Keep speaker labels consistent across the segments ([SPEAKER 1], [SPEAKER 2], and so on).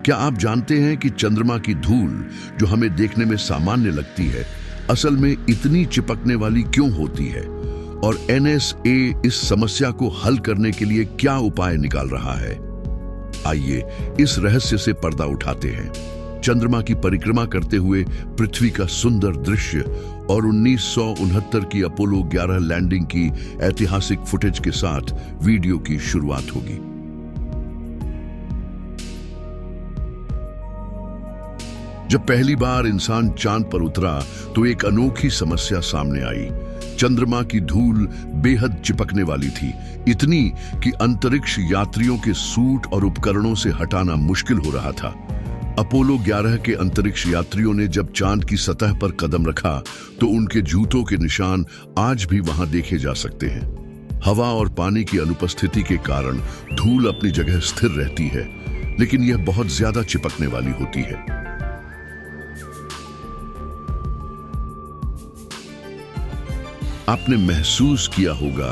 [SPEAKER 1] क्या आप जानते हैं कि चंद्रमा की धूल, जो हमें देखने में सामान्य लगती है, असल में इतनी चिपकने वाली क्यों होती है? और एनएसए इस समस्या को हल करने के लिए क्या उपाय निकाल रहा है? आइए इस रहस्य से पर्दा उठाते हैं। चंद्रमा की परिक्रमा करते हुए पृथ्वी का सुंदर दृश्य और 1969 की अपोलो 11 लैंडिंग की ऐतिहासिक फुटेज के साथ वीडियो की शुरुआत होगी। जब पहली बार इंसान चांद पर उतरा तो एक अनोखी समस्या सामने आई। चंद्रमा की धूल बेहद चिपकने वाली थी, इतनी कि अंतरिक्ष यात्रियों के सूट और उपकरणों से हटाना मुश्किल हो रहा था। अपोलो 11 के अंतरिक्ष यात्रियों ने जब चांद की सतह पर कदम रखा तो उनके जूतों के निशान आज भी वहां देखे जा सकते हैं। हवा और पानी की अनुपस्थिति के कारण धूल अपनी जगह स्थिर रहती है, लेकिन यह बहुत ज्यादा चिपकने वाली होती है। आपने महसूस किया होगा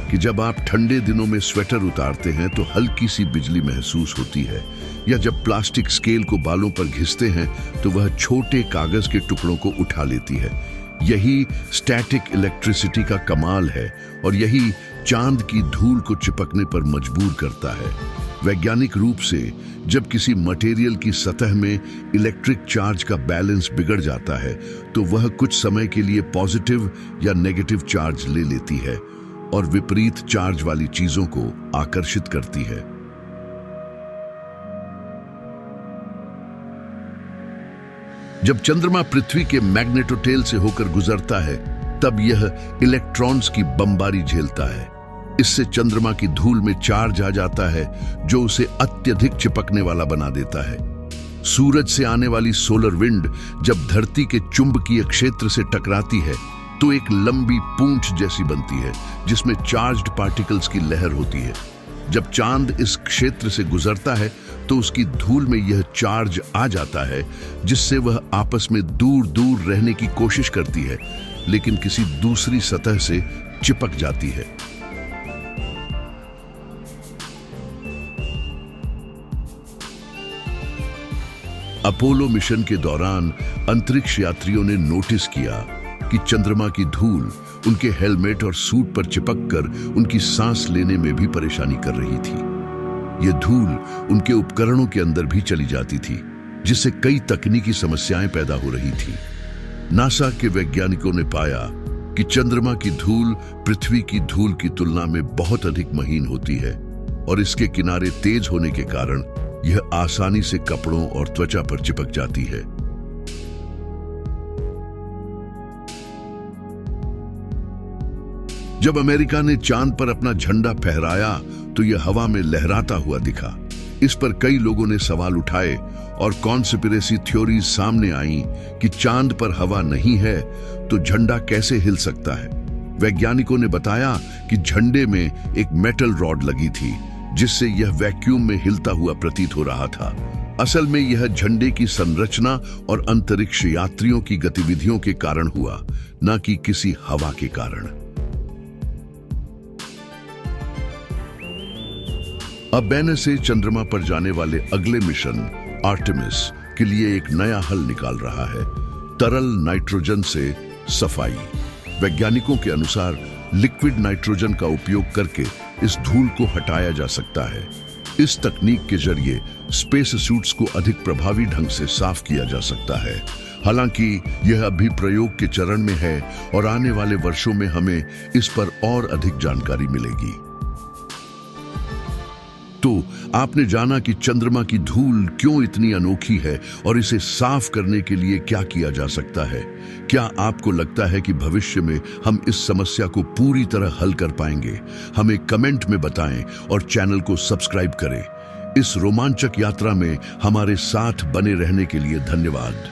[SPEAKER 1] कि जब आप ठंडे दिनों में स्वेटर उतारते हैं तो हल्की सी बिजली महसूस होती है, या जब प्लास्टिक स्केल को बालों पर घिसते हैं तो वह छोटे कागज के टुकड़ों को उठा लेती है। यही स्टैटिक इलेक्ट्रिसिटी का कमाल है और यही चांद की धूल को चिपकने पर मजबूर करता है। वैज्ञानिक रूप से जब किसी मटेरियल की सतह में इलेक्ट्रिक चार्ज का बैलेंस बिगड़ जाता है तो वह कुछ समय के लिए पॉजिटिव या नेगेटिव चार्ज ले लेती है और विपरीत चार्ज वाली चीजों को आकर्षित करती है। जब चंद्रमा पृथ्वी के मैग्नेटोटेल से होकर गुजरता है तब यह इलेक्ट्रॉन्स की बमबारी झेलता है। इससे चंद्रमा की धूल में चार्ज आ जाता है जो उसे अत्यधिक चिपकने वाला बना देता है। सूरज से आने वाली सोलर विंड जब धरती के चुंबकीय क्षेत्र से टकराती है तो एक लंबी पूंछ जैसी बनती है जिसमें चार्ज्ड पार्टिकल्स की लहर होती है। जब चांद इस क्षेत्र से गुजरता है तो उसकी धूल में यह चार्ज आ जाता है जिससे वह आपस में दूर दूर रहने की कोशिश करती है, लेकिन किसी दूसरी सतह से चिपक जाती है। अपोलो मिशन के दौरान अंतरिक्ष यात्रियों ने नोटिस किया कि चंद्रमा की धूल उनके हेलमेट और सूट पर चिपककर उनकी सांस लेने में भी परेशानी कर रही थी। यह धूल उनके उपकरणों के अंदर भी चली जाती थी, जिससे कई तकनीकी समस्याएं पैदा हो रही थी। नासा के वैज्ञानिकों ने पाया कि चंद्रमा की धूल पृथ्वी की धूल की तुलना में बहुत अधिक महीन होती है और इसके किनारे तेज होने के कारण यह आसानी से कपड़ों और त्वचा पर चिपक जाती है। जब अमेरिका ने चांद पर अपना झंडा फहराया तो यह हवा में लहराता हुआ दिखा। इस पर कई लोगों ने सवाल उठाए और कॉन्स्पिरेसी थ्योरीज सामने आईं कि चांद पर हवा नहीं है तो झंडा कैसे हिल सकता है। वैज्ञानिकों ने बताया कि झंडे में एक मेटल रॉड लगी थी जिससे यह वैक्यूम में हिलता हुआ प्रतीत हो रहा था। असल में यह झंडे की संरचना और अंतरिक्ष यात्रियों की गतिविधियों के कारण हुआ, न कि किसी हवा के कारण। अब एनएसए चंद्रमा पर जाने वाले अगले मिशन आर्टेमिस के लिए एक नया हल निकाल रहा है, तरल नाइट्रोजन से सफाई। वैज्ञानिकों के अनुसार लिक्विड नाइट्रोजन का उपयोग करके इस धूल को हटाया जा सकता है। इस तकनीक के जरिए स्पेस सूट्स को अधिक प्रभावी ढंग से साफ किया जा सकता है। हालांकि यह अभी प्रयोग के चरण में है और आने वाले वर्षों में हमें इस पर और अधिक जानकारी मिलेगी। तो आपने जाना कि चंद्रमा की धूल क्यों इतनी अनोखी है और इसे साफ करने के लिए क्या किया जा सकता है। क्या आपको लगता है कि भविष्य में हम इस समस्या को पूरी तरह हल कर पाएंगे? हमें कमेंट में बताएं और चैनल को सब्सक्राइब करें। इस रोमांचक यात्रा में हमारे साथ बने रहने के लिए धन्यवाद।